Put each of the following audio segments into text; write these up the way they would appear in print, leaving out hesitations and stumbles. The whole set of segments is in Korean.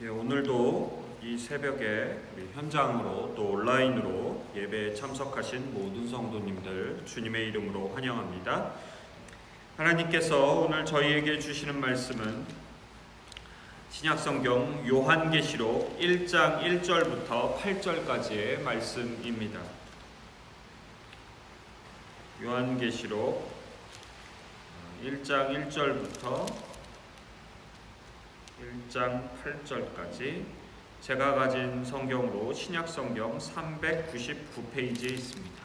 오늘도 이 새벽에 우리 현장으로 또 온라인으로 예배에 참석하신 모든 성도님들 주님의 이름으로 환영합니다. 하나님께서 오늘 저희에게 주시는 말씀은 신약성경 요한계시록 1장 1절부터 8절까지의 말씀입니다. 요한계시록 1장 1절부터 1장 8절까지 제가 가진 성경으로 신약성경 399페이지에 있습니다.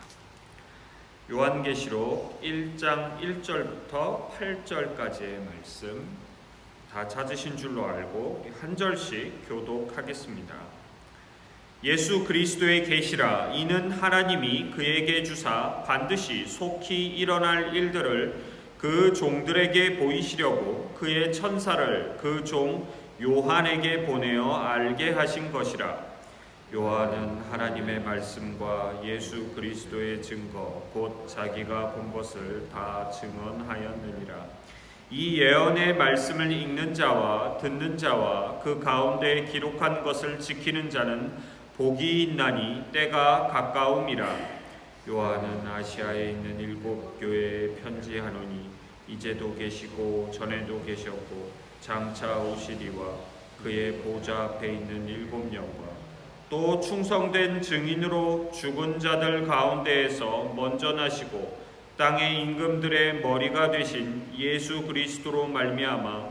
요한계시록 1장 1절부터 8절까지의 말씀 다 찾으신 줄로 알고 한 절씩 교독하겠습니다. 예수 그리스도의 계시라. 이는 하나님이 그에게 주사 반드시 속히 일어날 일들을 그 종들에게 보이시려고 그의 천사를 그 종 요한에게 보내어 알게 하신 것이라. 요한은 하나님의 말씀과 예수 그리스도의 증거 곧 자기가 본 것을 다 증언하였느니라. 이 예언의 말씀을 읽는 자와 듣는 자와 그 가운데 기록한 것을 지키는 자는 복이 있나니 때가 가까움이라. 요한은 아시아에 있는 7교회에 편지하노니 이제도 계시고 전에도 계셨고 장차 오시리와 그의 보좌 앞에 있는 7영과 또 충성된 증인으로 죽은 자들 가운데에서 먼저 나시고 땅의 임금들의 머리가 되신 예수 그리스도로 말미암아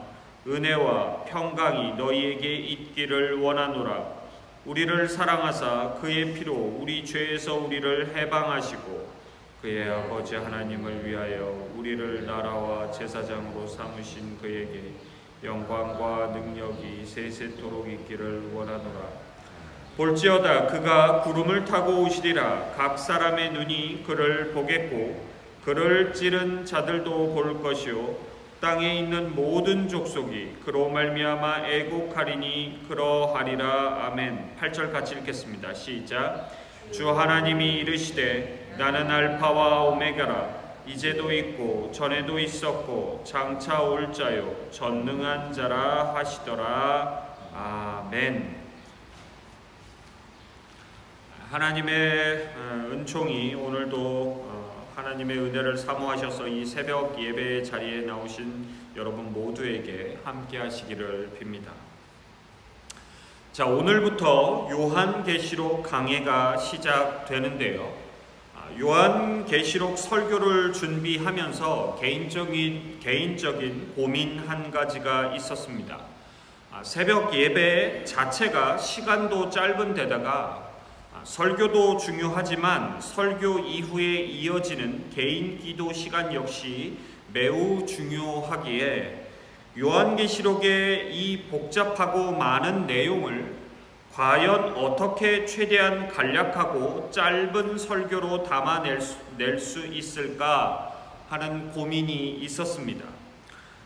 은혜와 평강이 너희에게 있기를 원하노라. 우리를 사랑하사 그의 피로 우리 죄에서 우리를 해방하시고 그의 아버지 하나님을 위하여 우리를 나라와 제사장으로 삼으신 그에게 영광과 능력이 세세토록 있기를 원하노라. 볼지어다 그가 구름을 타고 오시리라. 각 사람의 눈이 그를 보겠고 그를 찌른 자들도 볼 것이요 땅에 있는 모든 족속이 그로 말미암아 애곡하리니 그러하리라. 아멘. 8절 같이 읽겠습니다. 시작. 주 하나님이 이르시되 나는 알파와 오메가라. 이제도 있고 전에도 있었고 장차 올 자요 전능한 자라 하시더라. 아멘. 하나님의 은총이 오늘도 하나님의 은혜를 사모하셔서 이 새벽 예배 자리에 나오신 여러분 모두에게 함께 하시기를 빕니다. 자, 오늘부터 요한계시록 강해가 시작되는데요. 요한계시록 설교를 준비하면서 개인적인 고민 한 가지가 있었습니다. 새벽 예배 자체가 시간도 짧은 데다가 설교도 중요하지만 설교 이후에 이어지는 개인 기도 시간 역시 매우 중요하기에 요한계시록의 이 복잡하고 많은 내용을 과연 어떻게 최대한 간략하고 짧은 설교로 담아낼 수 있을까 하는 고민이 있었습니다.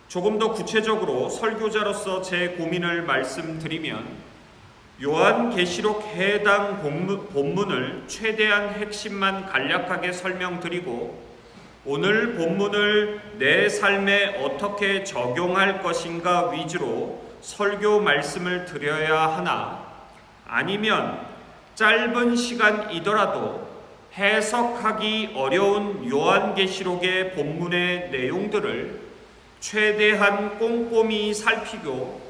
조금 더 구체적으로 설교자로서 제 고민을 말씀드리면 요한계시록 해당 본문을 최대한 핵심만 간략하게 설명드리고 오늘 본문을 내 삶에 어떻게 적용할 것인가 위주로 설교 말씀을 드려야 하나, 아니면 짧은 시간이더라도 해석하기 어려운 요한계시록의 본문의 내용들을 최대한 꼼꼼히 살피고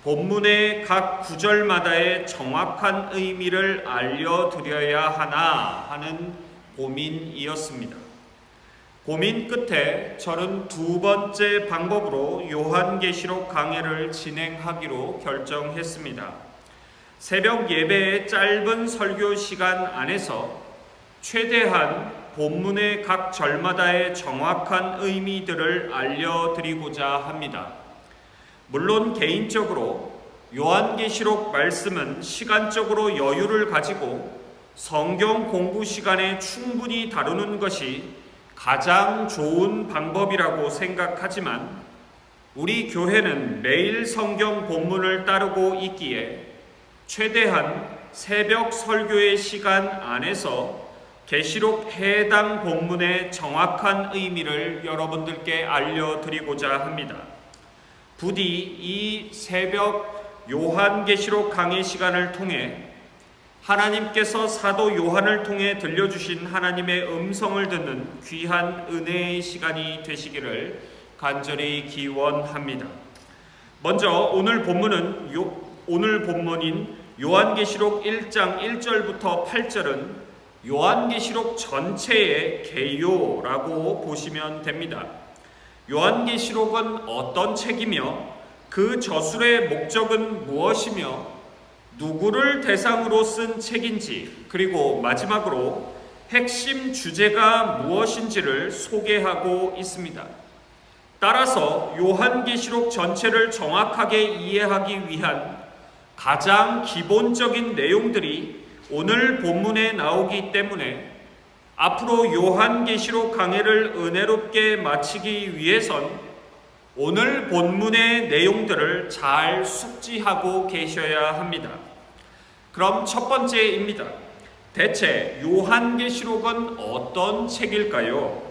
본문의 각 구절마다의 정확한 의미를 알려드려야 하나 하는 고민이었습니다. 고민 끝에 저는 두 번째 방법으로 요한계시록 강해를 진행하기로 결정했습니다. 새벽 예배의 짧은 설교 시간 안에서 최대한 본문의 각 절마다의 정확한 의미들을 알려드리고자 합니다. 물론 개인적으로 요한계시록 말씀은 시간적으로 여유를 가지고 성경 공부 시간에 충분히 다루는 것이 가장 좋은 방법이라고 생각하지만 우리 교회는 매일 성경 본문을 따르고 있기에 최대한 새벽 설교의 시간 안에서 계시록 해당 본문의 정확한 의미를 여러분들께 알려드리고자 합니다. 부디 이 새벽 요한계시록 강의 시간을 통해 하나님께서 사도 요한을 통해 들려주신 하나님의 음성을 듣는 귀한 은혜의 시간이 되시기를 간절히 기원합니다. 먼저 오늘 본문인 요한계시록 1장 1절부터 8절은 요한계시록 전체의 개요라고 보시면 됩니다. 요한계시록은 어떤 책이며 그 저술의 목적은 무엇이며 누구를 대상으로 쓴 책인지, 그리고 마지막으로 핵심 주제가 무엇인지를 소개하고 있습니다. 따라서 요한계시록 전체를 정확하게 이해하기 위한 가장 기본적인 내용들이 오늘 본문에 나오기 때문에 앞으로 요한계시록 강해를 은혜롭게 마치기 위해선 오늘 본문의 내용들을 잘 숙지하고 계셔야 합니다. 그럼 첫 번째입니다. 대체 요한계시록은 어떤 책일까요?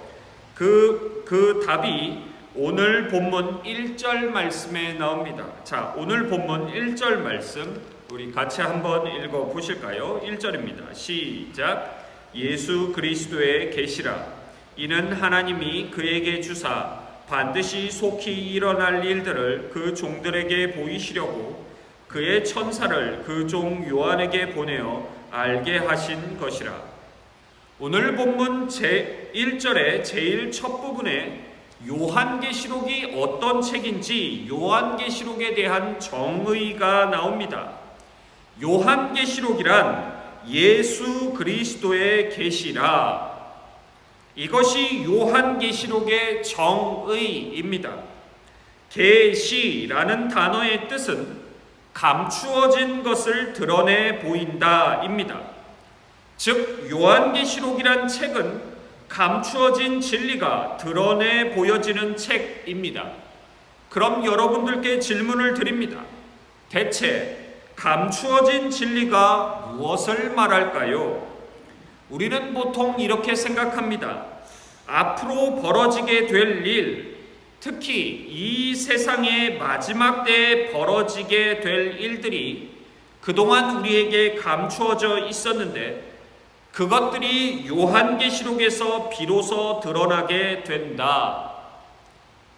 그 답이 오늘 본문 1절 말씀에 나옵니다. 자, 오늘 본문 1절 말씀 우리 같이 한번 읽어 보실까요? 1절입니다. 시작. 예수 그리스도의 계시라. 이는 하나님이 그에게 주사 반드시 속히 일어날 일들을 그 종들에게 보이시려고 그의 천사를 그 종 요한에게 보내어 알게 하신 것이라. 오늘 본문 제1절의 제일 첫 부분에 요한계시록이 어떤 책인지 요한계시록에 대한 정의가 나옵니다. 요한계시록이란 예수 그리스도의 계시라. 이것이 요한계시록의 정의입니다. 계시라는 단어의 뜻은 감추어진 것을 드러내 보인다입니다. 즉 요한계시록이란 책은 감추어진 진리가 드러내 보여지는 책입니다. 그럼 여러분들께 질문을 드립니다. 대체 감추어진 진리가 무엇을 말할까요? 우리는 보통 이렇게 생각합니다. 앞으로 벌어지게 될 일, 특히 이 세상의 마지막 때에 벌어지게 될 일들이 그동안 우리에게 감추어져 있었는데 그것들이 요한계시록에서 비로소 드러나게 된다.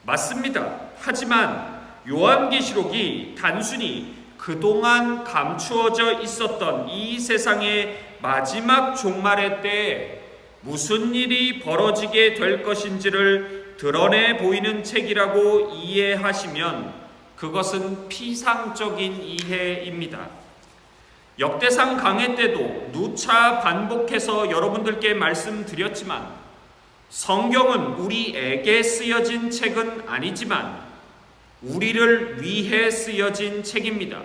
맞습니다. 하지만 요한계시록이 단순히 그동안 감추어져 있었던 이 세상의 마지막 종말의 때에 무슨 일이 벌어지게 될 것인지를 드러내 보이는 책이라고 이해하시면 그것은 피상적인 이해입니다. 역대상 강해 때도 누차 반복해서 여러분들께 말씀드렸지만 성경은 우리에게 쓰여진 책은 아니지만 우리를 위해 쓰여진 책입니다.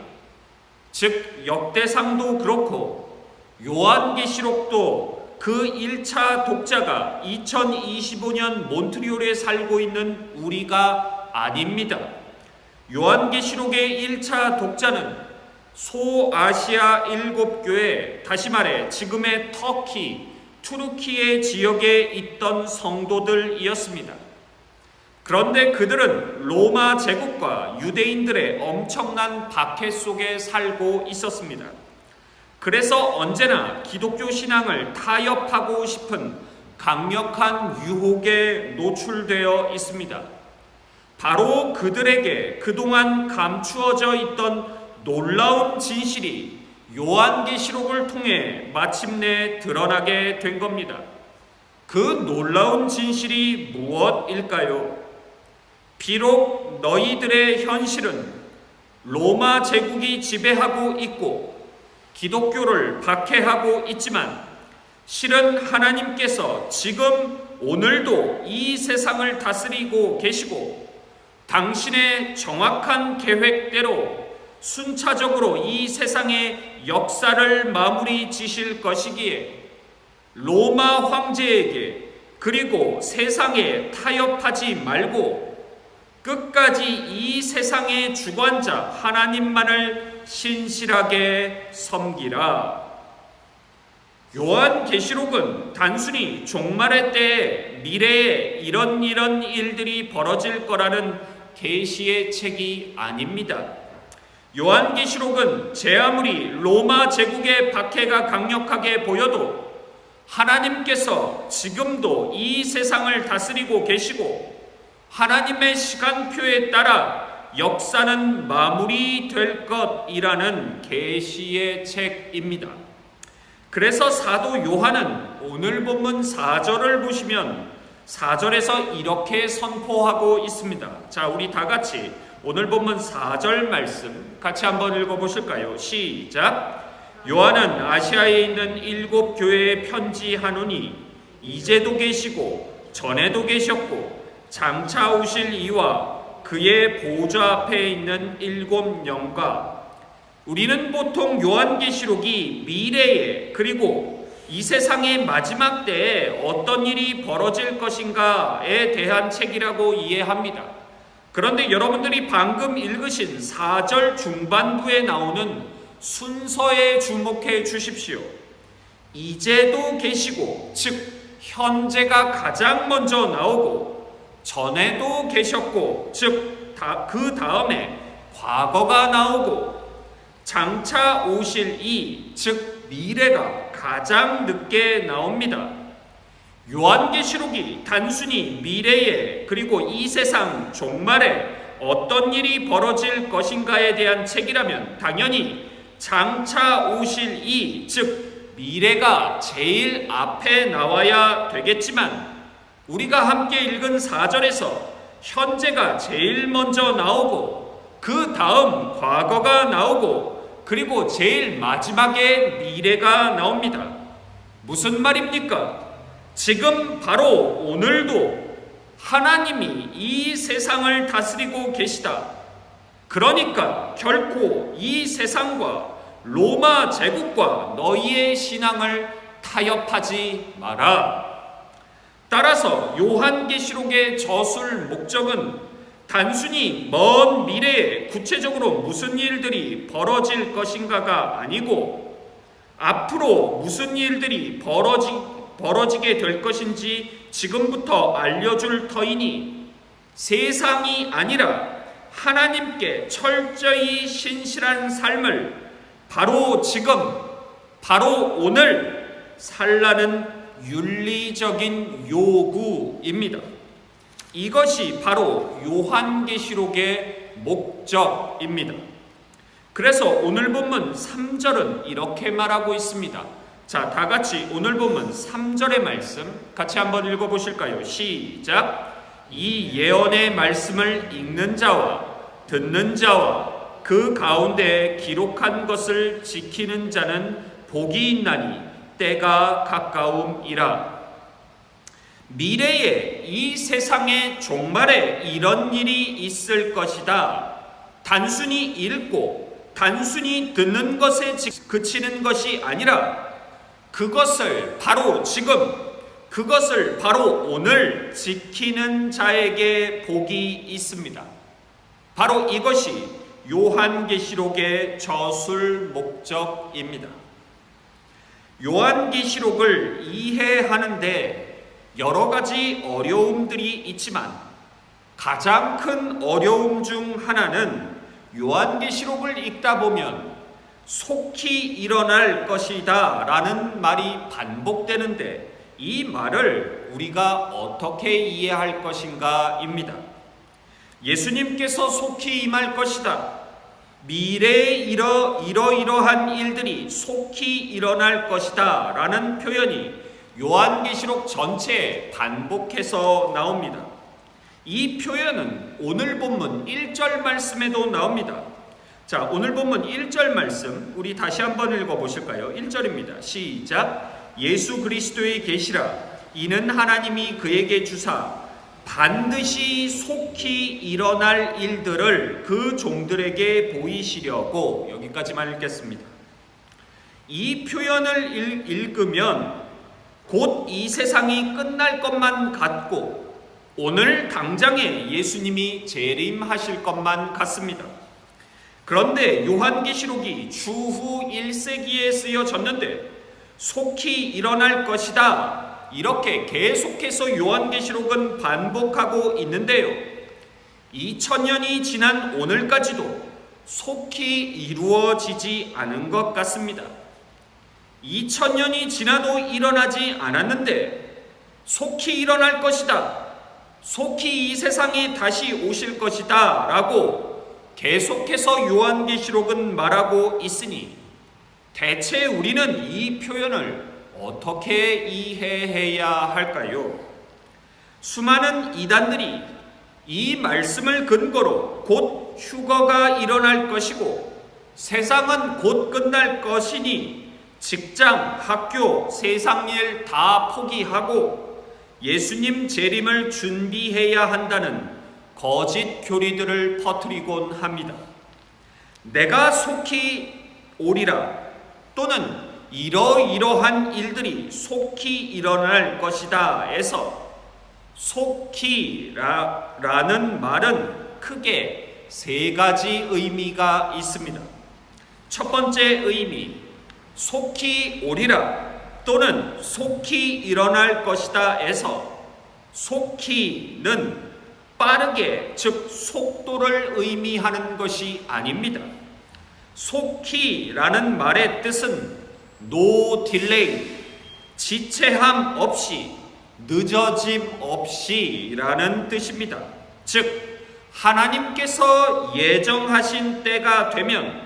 즉 역대상도 그렇고 요한계시록도 그 1차 독자가 2025년 몬트리올에 살고 있는 우리가 아닙니다. 요한계시록의 1차 독자는 소아시아 7교회, 다시 말해 지금의 터키, 투르키의 지역에 있던 성도들이었습니다. 그런데 그들은 로마 제국과 유대인들의 엄청난 박해 속에 살고 있었습니다. 그래서 언제나 기독교 신앙을 타협하고 싶은 강력한 유혹에 노출되어 있습니다. 바로 그들에게 그동안 감추어져 있던 놀라운 진실이 요한계시록을 통해 마침내 드러나게 된 겁니다. 그 놀라운 진실이 무엇일까요? 비록 너희들의 현실은 로마 제국이 지배하고 있고 기독교를 박해하고 있지만 실은 하나님께서 지금 오늘도 이 세상을 다스리고 계시고 당신의 정확한 계획대로 순차적으로 이 세상의 역사를 마무리 지실 것이기에 로마 황제에게 그리고 세상에 타협하지 말고 끝까지 이 세상의 주관자 하나님만을 신실하게 섬기라. 요한계시록은 단순히 종말의 때에 미래에 이런 일들이 벌어질 거라는 계시의 책이 아닙니다. 요한계시록은 제 아무리 로마 제국의 박해가 강력하게 보여도 하나님께서 지금도 이 세상을 다스리고 계시고 하나님의 시간표에 따라 역사는 마무리될 것이라는 계시의 책입니다. 그래서 사도 요한은 오늘 본문 4절을 보시면 4절에서 이렇게 선포하고 있습니다. 자, 우리 다 같이 오늘 본문 4절 말씀 같이 한번 읽어보실까요? 시작! 요한은 아시아에 있는 7 교회에 편지하노니 이제도 계시고 전에도 계셨고 장차 오실 이와 그의 보좌 앞에 있는 7 영과 우리는 보통 요한계시록이 미래에 그리고 이 세상의 마지막 때에 어떤 일이 벌어질 것인가에 대한 책이라고 이해합니다. 그런데 여러분들이 방금 읽으신 4절 중반부에 나오는 순서에 주목해 주십시오. 이제도 계시고, 즉 현재가 가장 먼저 나오고, 전에도 계셨고, 즉 그 다음에 과거가 나오고, 장차 오실 이, 즉 미래가 가장 늦게 나옵니다. 요한계시록이 단순히 미래에 그리고 이 세상 종말에 어떤 일이 벌어질 것인가에 대한 책이라면 당연히 장차 오실 이, 즉 미래가 제일 앞에 나와야 되겠지만 우리가 함께 읽은 4절에서 현재가 제일 먼저 나오고 그 다음 과거가 나오고 그리고 제일 마지막에 미래가 나옵니다. 무슨 말입니까? 지금 바로 오늘도 하나님이 이 세상을 다스리고 계시다. 그러니까 결코 이 세상과 로마 제국과 너희의 신앙을 타협하지 마라. 따라서 요한계시록의 저술 목적은 단순히 먼 미래에 구체적으로 무슨 일들이 벌어질 것인가가 아니고 앞으로 무슨 일들이 벌어지게 될 것인지 지금부터 알려줄 터이니 세상이 아니라 하나님께 철저히 신실한 삶을 바로 지금, 바로 오늘 살라는 윤리적인 요구입니다. 이것이 바로 요한계시록의 목적입니다. 그래서 오늘 본문 3절은 이렇게 말하고 있습니다. 자, 다 같이 오늘 본문 3절의 말씀 같이 한번 읽어보실까요? 시작! 이 예언의 말씀을 읽는 자와 듣는 자와 그 가운데 기록한 것을 지키는 자는 복이 있나니 때가 가까움이라. 미래에 이 세상의 종말에 이런 일이 있을 것이다. 단순히 읽고 단순히 듣는 것에 그치는 것이 아니라 그것을 바로 지금, 그것을 바로 오늘 지키는 자에게 복이 있습니다. 바로 이것이 요한계시록의 저술 목적입니다. 요한계시록을 이해하는데 여러 가지 어려움들이 있지만 가장 큰 어려움 중 하나는 요한계시록을 읽다 보면 속히 일어날 것이다 라는 말이 반복되는데 이 말을 우리가 어떻게 이해할 것인가 입니다. 예수님께서 속히 임할 것이다. 미래에 이러이러한 일들이 속히 일어날 것이다 라는 표현이 요한계시록 전체에 반복해서 나옵니다. 이 표현은 오늘 본문 1절 말씀에도 나옵니다. 자, 오늘 본문 1절 말씀 우리 다시 한번 읽어보실까요? 1절입니다. 시작! 예수 그리스도의 계시라 이는 하나님이 그에게 주사 반드시 속히 일어날 일들을 그 종들에게 보이시려고. 여기까지만 읽겠습니다. 이 표현을 읽으면 곧 이 세상이 끝날 것만 같고 오늘 당장에 예수님이 재림하실 것만 같습니다. 그런데 요한계시록이 주후 1세기에 쓰여졌는데 속히 일어날 것이다 이렇게 계속해서 요한계시록은 반복하고 있는데요. 2000년이 지난 오늘까지도 속히 이루어지지 않은 것 같습니다. 2000년이 지나도 일어나지 않았는데 속히 일어날 것이다, 속히 이 세상에 다시 오실 것이다 라고 계속해서 요한계시록은 말하고 있으니 대체 우리는 이 표현을 어떻게 이해해야 할까요? 수많은 이단들이 이 말씀을 근거로 곧 휴거가 일어날 것이고 세상은 곧 끝날 것이니 직장, 학교, 세상 일 다 포기하고 예수님 재림을 준비해야 한다는 거짓 교리들을 퍼뜨리곤 합니다. 내가 속히 오리라 또는 이러이러한 일들이 속히 일어날 것이다 에서 속히라는 말은 크게 세 가지 의미가 있습니다. 첫 번째 의미, 속히 오리라 또는 속히 일어날 것이다 에서 속히는 빠르게, 즉 속도를 의미하는 것이 아닙니다. 속히라는 말의 뜻은 no delay, 지체함 없이, 늦어짐 없이라는 뜻입니다. 즉 하나님께서 예정하신 때가 되면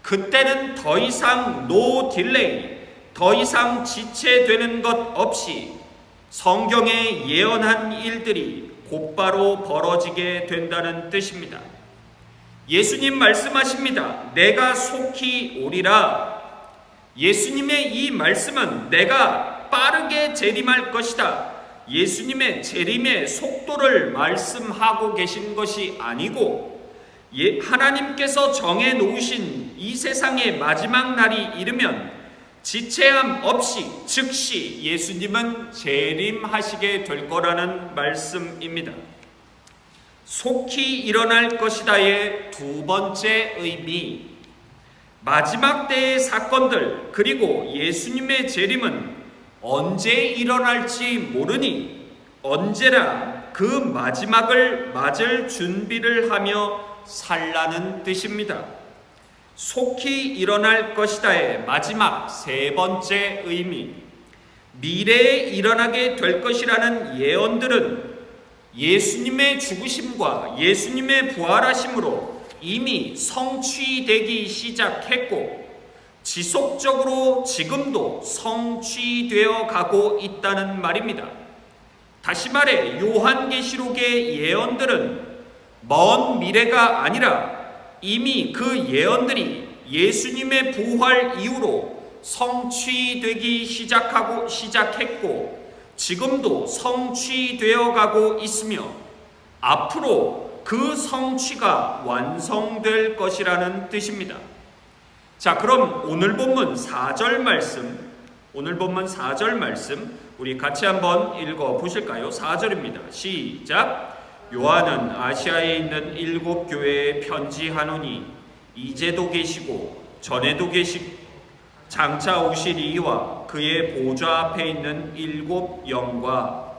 그때는 더 이상 no delay, 더 이상 지체되는 것 없이 성경에 예언한 일들이 곧바로 벌어지게 된다는 뜻입니다. 예수님 말씀하십니다. 내가 속히 오리라. 예수님의 이 말씀은 내가 빠르게 재림할 것이다, 예수님의 재림의 속도를 말씀하고 계신 것이 아니고 하나님께서 정해놓으신 이 세상의 마지막 날이 이르면 지체함 없이 즉시 예수님은 재림하시게 될 거라는 말씀입니다. 속히 일어날 것이다의 두 번째 의미, 마지막 때의 사건들 그리고 예수님의 재림은 언제 일어날지 모르니 언제나 그 마지막을 맞을 준비를 하며 살라는 뜻입니다. 속히 일어날 것이다의 마지막 세 번째 의미, 미래에 일어나게 될 것이라는 예언들은 예수님의 죽으심과 예수님의 부활하심으로 이미 성취되기 시작했고 지속적으로 지금도 성취되어 가고 있다는 말입니다. 다시 말해 요한계시록의 예언들은 먼 미래가 아니라 이미 그 예언들이 예수님의 부활 이후로 성취되기 시작했고 지금도 성취되어 가고 있으며 앞으로 그 성취가 완성될 것이라는 뜻입니다. 자, 그럼 오늘 본문 4절 말씀 우리 같이 한번 읽어 보실까요? 4절입니다. 시작. 요한은 아시아에 있는 7 교회에 편지하노니 이제도 계시고 전에도 계시고 장차 오실 이와 그의 보좌 앞에 있는 7 영과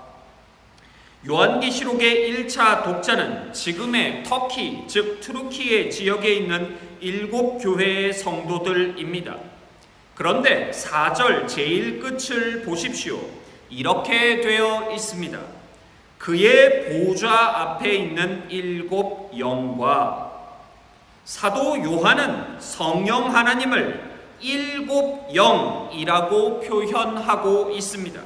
요한계시록의 1차 독자는 지금의 터키, 즉 투르키의 지역에 있는 7 교회의 성도들입니다. 그런데 4절 제일 끝을 보십시오. 이렇게 되어 있습니다. 그의 보좌 앞에 있는 7 영과, 사도 요한은 성령 하나님을 7 영이라고 표현하고 있습니다.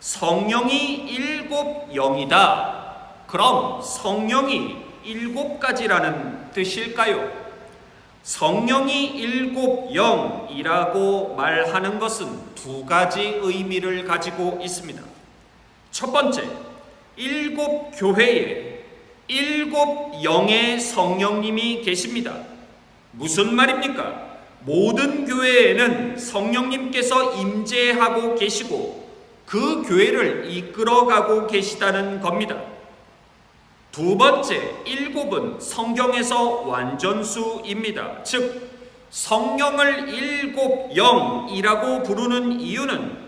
성령이 7 영이다. 그럼 성령이 7가지라는 뜻일까요? 성령이 7 영이라고 말하는 것은 두 가지 의미를 가지고 있습니다. 첫 번째, 7 교회에 7 영의 성령님이 계십니다. 무슨 말입니까? 모든 교회에는 성령님께서 임재하고 계시고 그 교회를 이끌어가고 계시다는 겁니다. 두 번째, 7은 성경에서 완전수입니다. 즉 성령을 7 영이라고 부르는 이유는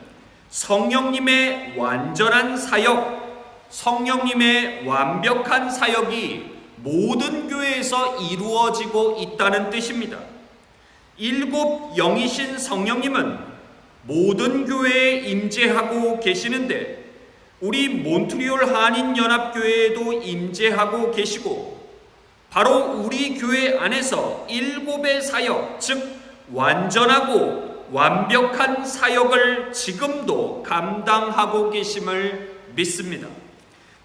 성령님의 완전한 사역, 성령님의 완벽한 사역이 모든 교회에서 이루어지고 있다는 뜻입니다. 7 영이신 성령님은 모든 교회에 임재하고 계시는데 우리 몬트리올 한인연합교회에도 임재하고 계시고 바로 우리 교회 안에서 7의 사역, 즉 완전하고 완벽한 사역을 지금도 감당하고 계심을 믿습니다.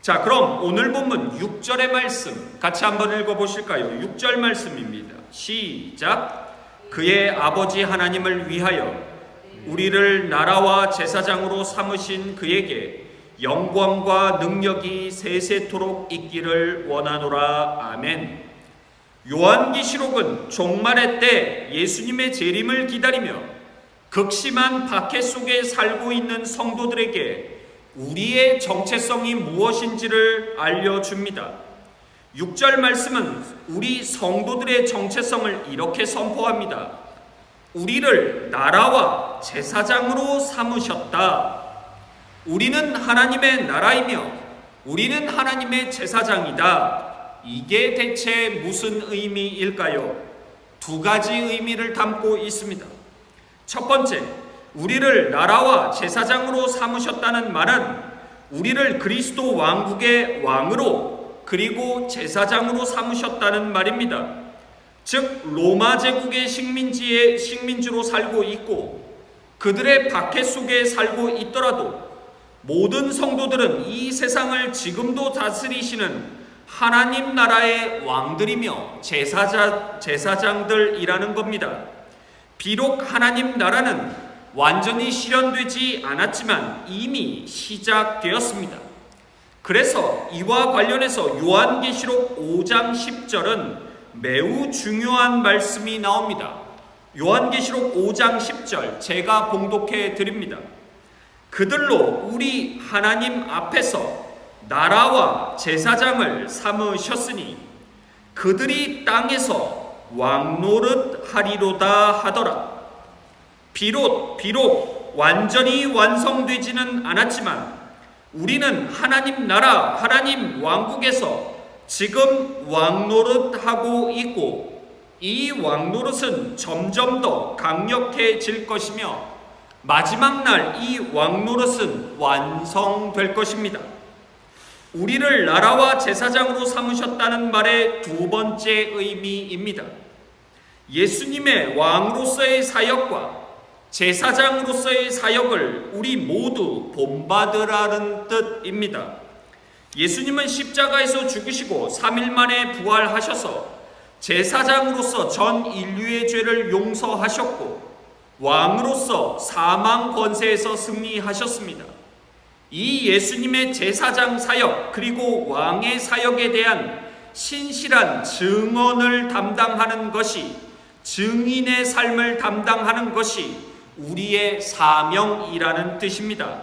자, 그럼 오늘 본문 6절의 말씀 같이 한번 읽어보실까요? 6절 말씀입니다. 시작. 그의 아버지 하나님을 위하여 우리를 나라와 제사장으로 삼으신 그에게 영광과 능력이 세세토록 있기를 원하노라. 아멘. 요한계시록은 종말의 때 예수님의 재림을 기다리며 극심한 박해 속에 살고 있는 성도들에게 우리의 정체성이 무엇인지를 알려줍니다. 6절 말씀은 우리 성도들의 정체성을 이렇게 선포합니다. 우리를 나라와 제사장으로 삼으셨다. 우리는 하나님의 나라이며 우리는 하나님의 제사장이다. 이게 대체 무슨 의미일까요? 2가지 의미를 담고 있습니다. 첫 번째, 우리를 나라와 제사장으로 삼으셨다는 말은 우리를 그리스도 왕국의 왕으로 그리고 제사장으로 삼으셨다는 말입니다. 즉 로마 제국의 식민지로 살고 있고 그들의 박해 속에 살고 있더라도 모든 성도들은 이 세상을 지금도 다스리시는 하나님 나라의 왕들이며 제사장들이라는 겁니다. 비록 하나님 나라는 완전히 실현되지 않았지만 이미 시작되었습니다. 그래서 이와 관련해서 요한계시록 5장 10절은 매우 중요한 말씀이 나옵니다. 요한계시록 5장 10절 제가 봉독해 드립니다. 그들로 우리 하나님 앞에서 나라와 제사장을 삼으셨으니 그들이 땅에서 왕노릇 하리로다 하더라. 비록 완전히 완성되지는 않았지만 우리는 하나님 나라, 하나님 왕국에서 지금 왕노릇하고 있고 이 왕노릇은 점점 더 강력해질 것이며 마지막 날 이 왕노릇은 완성될 것입니다. 우리를 나라와 제사장으로 삼으셨다는 말의 2번째 의미입니다. 예수님의 왕으로서의 사역과 제사장으로서의 사역을 우리 모두 본받으라는 뜻입니다. 예수님은 십자가에서 죽으시고 3일 만에 부활하셔서 제사장으로서 전 인류의 죄를 용서하셨고 왕으로서 사망 권세에서 승리하셨습니다. 이 예수님의 제사장 사역 그리고 왕의 사역에 대한 신실한 증언을 담당하는 것이 증인의 삶을 담당하는 것이 우리의 사명이라는 뜻입니다.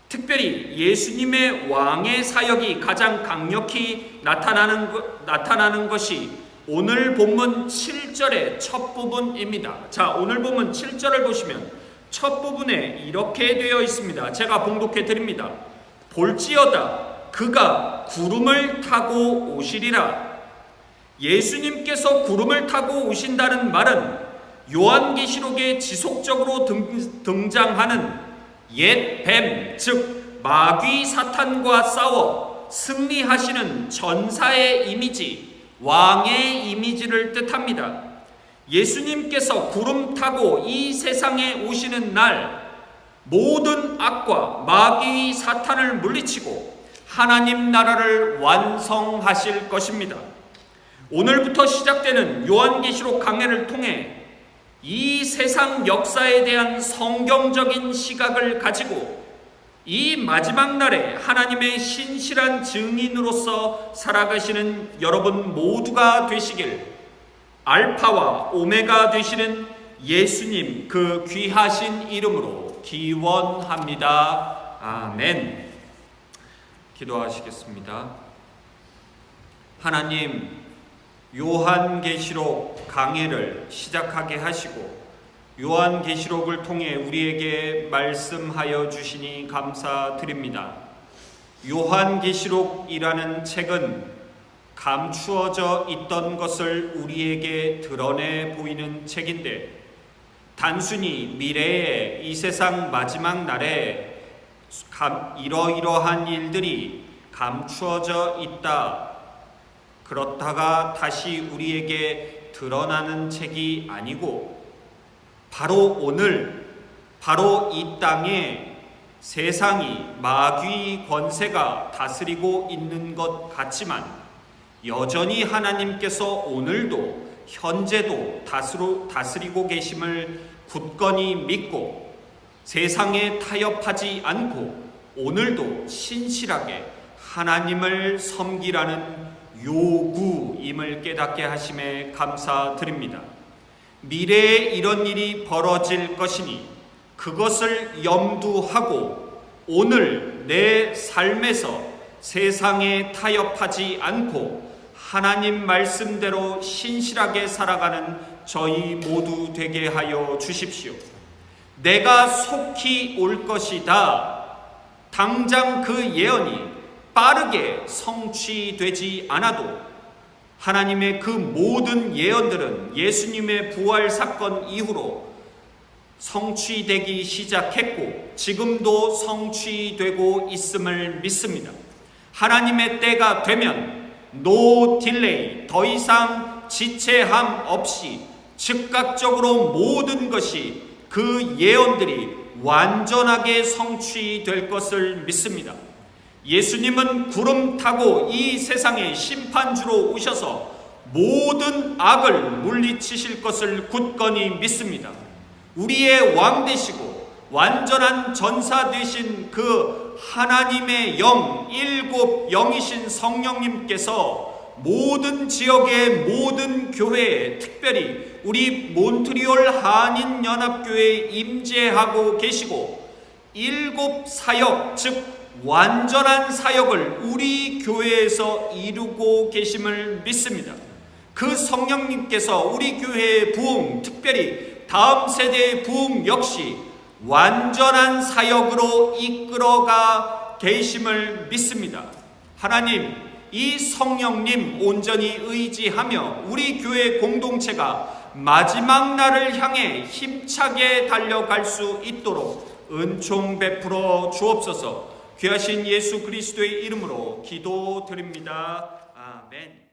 특별히 예수님의 왕의 사역이 가장 강력히 나타나는 것이 오늘 본문 7절의 첫 부분입니다. 자, 오늘 본문 7절을 보시면 첫 부분에 이렇게 되어 있습니다. 제가 봉독해 드립니다. 볼지어다 그가 구름을 타고 오시리라. 예수님께서 구름을 타고 오신다는 말은 요한계시록에 지속적으로 등장하는 옛 뱀, 즉 마귀 사탄과 싸워 승리하시는 전사의 이미지, 왕의 이미지를 뜻합니다. 예수님께서 구름 타고 이 세상에 오시는 날 모든 악과 마귀 사탄을 물리치고 하나님 나라를 완성하실 것입니다. 오늘부터 시작되는 요한계시록 강해를 통해 이 세상 역사에 대한 성경적인 시각을 가지고 이 마지막 날에 하나님의 신실한 증인으로서 살아가시는 여러분 모두가 되시길 알파와 오메가 되시는 예수님 그 귀하신 이름으로 기원합니다. 아멘. 기도하시겠습니다. 하나님, 요한계시록 강해를 시작하게 하시고 요한계시록을 통해 우리에게 말씀하여 주시니 감사드립니다. 요한계시록이라는 책은 감추어져 있던 것을 우리에게 드러내 보이는 책인데, 단순히 미래의 이 세상 마지막 날에 이러이러한 일들이 감추어져 있다, 그렇다가 다시 우리에게 드러나는 책이 아니고, 바로 오늘, 바로 이 땅에 세상이 마귀 권세가 다스리고 있는 것 같지만 여전히 하나님께서 오늘도 현재도 다스리고 계심을 굳건히 믿고 세상에 타협하지 않고 오늘도 신실하게 하나님을 섬기라는 요구임을 깨닫게 하심에 감사드립니다. 미래에 이런 일이 벌어질 것이니 그것을 염두하고 오늘 내 삶에서 세상에 타협하지 않고 하나님 말씀대로 신실하게 살아가는 저희 모두 되게 하여 주십시오. 내가 속히 올 것이다, 당장 그 예언이 빠르게 성취되지 않아도 하나님의 그 모든 예언들은 예수님의 부활 사건 이후로 성취되기 시작했고 지금도 성취되고 있음을 믿습니다. 하나님의 때가 되면 no delay, 더 이상 지체함 없이 즉각적으로 모든 것이 그 예언들이 완전하게 성취될 것을 믿습니다. 예수님은 구름 타고 이 세상의 심판주로 오셔서 모든 악을 물리치실 것을 굳건히 믿습니다. 우리의 왕 되시고 완전한 전사 되신 그 하나님의 영, 일곱 영이신 성령님께서 모든 지역의 모든 교회에, 특별히 우리 몬트리올 한인연합교회에 임재하고 계시고 일곱 사역, 즉 완전한 사역을 우리 교회에서 이루고 계심을 믿습니다. 그 성령님께서 우리 교회의 부흥, 특별히 다음 세대의 부흥 역시 완전한 사역으로 이끌어가 계심을 믿습니다. 하나님, 이 성령님 온전히 의지하며 우리 교회 공동체가 마지막 날을 향해 힘차게 달려갈 수 있도록 은총 베풀어 주옵소서. 귀하신 예수 그리스도의 이름으로 기도드립니다. 아멘.